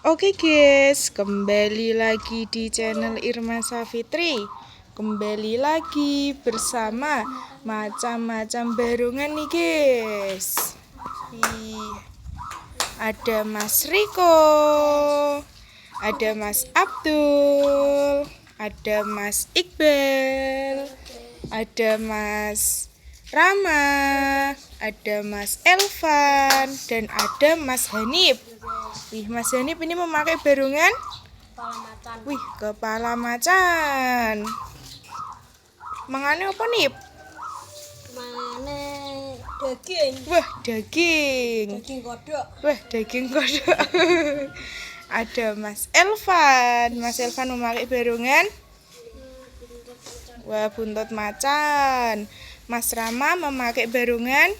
Oke guys, kembali lagi di channel Irma Safitri. Kembali lagi bersama macam-macam barungan nih guys. Ada Mas Riko, ada Mas Abdul, ada Mas Iqbal, ada Mas Rama, ada Mas Elvan, dan ada Mas Hanif. Mas Hanif ini memakai barungan kepala macan. Kepala macan. Mangane apa nih? Mangane daging. Daging. Daging kodok. Daging kodok. Ada Mas Elvan. Mas Elvan memakai barungan buntut macan. Mas Rama memakai barungan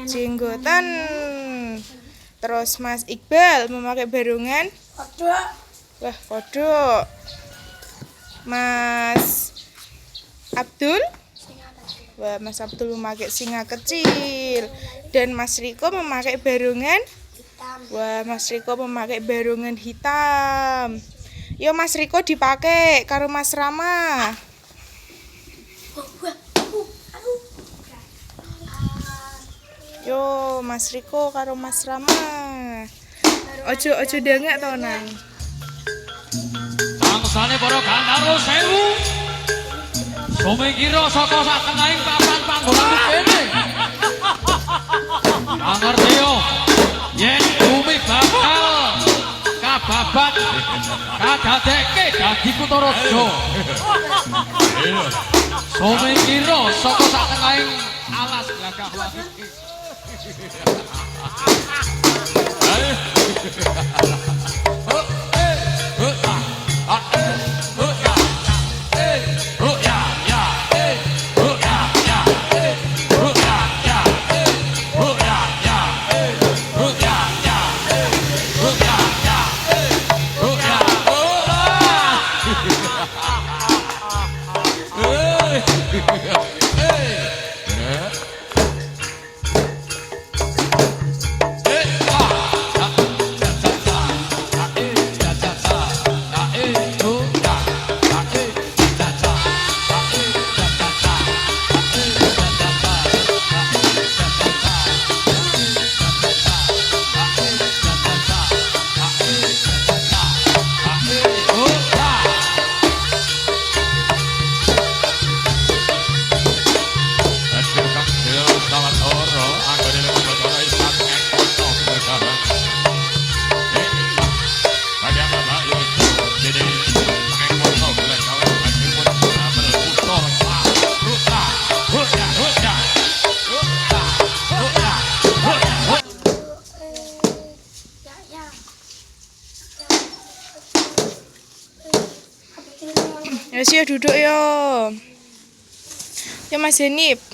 jenggotan. Terus Mas Iqbal memakai barungan kodok. Mas Abdul Mas Abdul memakai singa kecil. Dan Mas Riko memakai barungan Mas Riko memakai barungan hitam. Yo Mas Riko dipakai karo Mas Rama. Yo Mas Riko karo Mas Rama. Ojo dengek to nang. Bangsane para Gandharwa sewu. Sumingkira saka sak tengahing papan panggonan kene. Ngerti yo. Yen bumi bakal kababat kadadekke dadi Kutaraja. Sumingkira saka sak tengahing alas gagah watu. Ya duduk yo. Ya Mas Hanif.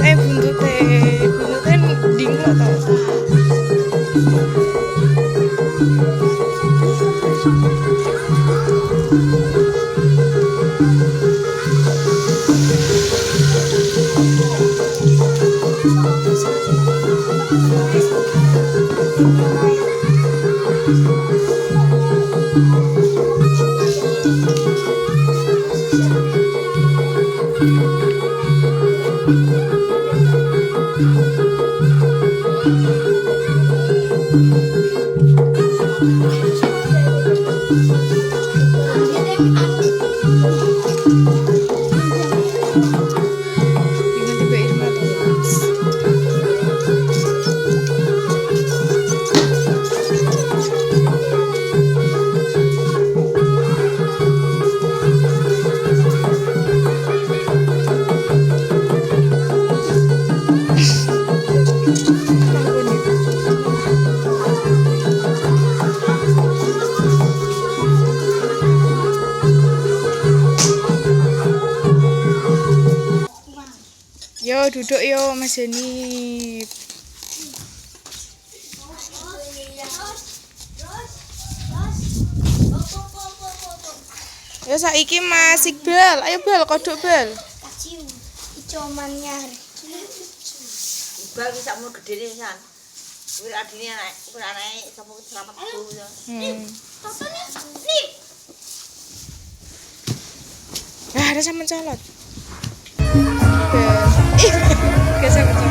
Buntutnya dinglo tau. Tiba-tiba Irma tau Mas. Ampun. duduk yo Mas Jenip. Ya saiki Mas Iqbal, ayo Bal kodok Bal. Kaciu. Icomannya. Iqbal ki sakmu gedene san. Kuwi adine anake sapa selamat tuh. Nih. Nah, ada sama colot. Bal. Ih, geser colot.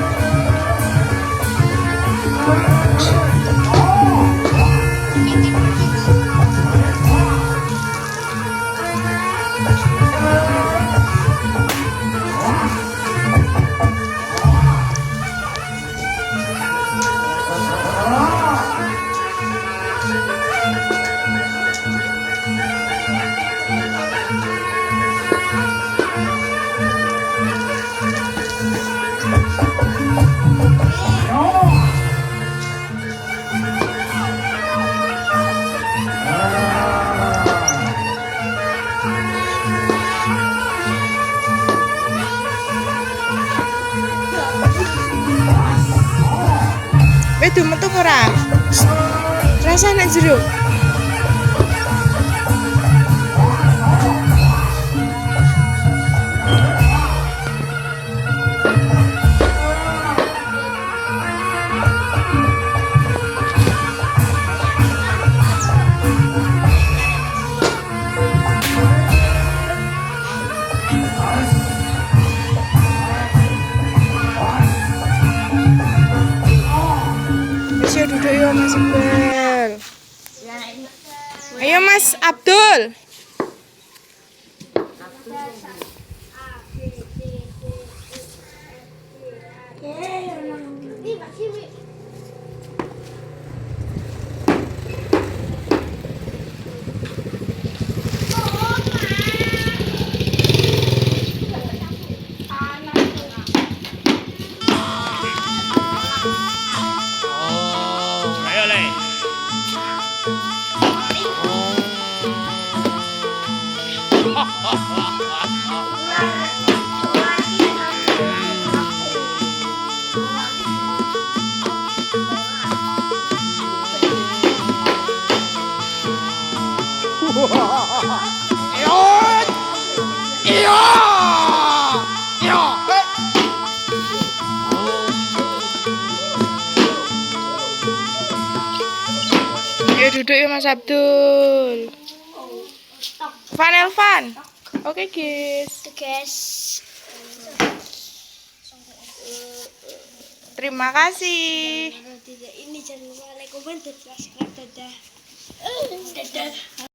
Wedu metu ora? Rasa nek jero. Wis yo duduk yo Mas Iqbal. Ayo Mas Abdul. Nih, Pak Siwi. Oh, ayo le. Iyo. Iyo. Iyo. Ayo duduk ya Mas Abdul. Van Elvan. Oke guys. Guys. Terima kasih. Ini jangan lupa like, comment, dan subscribe. Dadah. Dadah.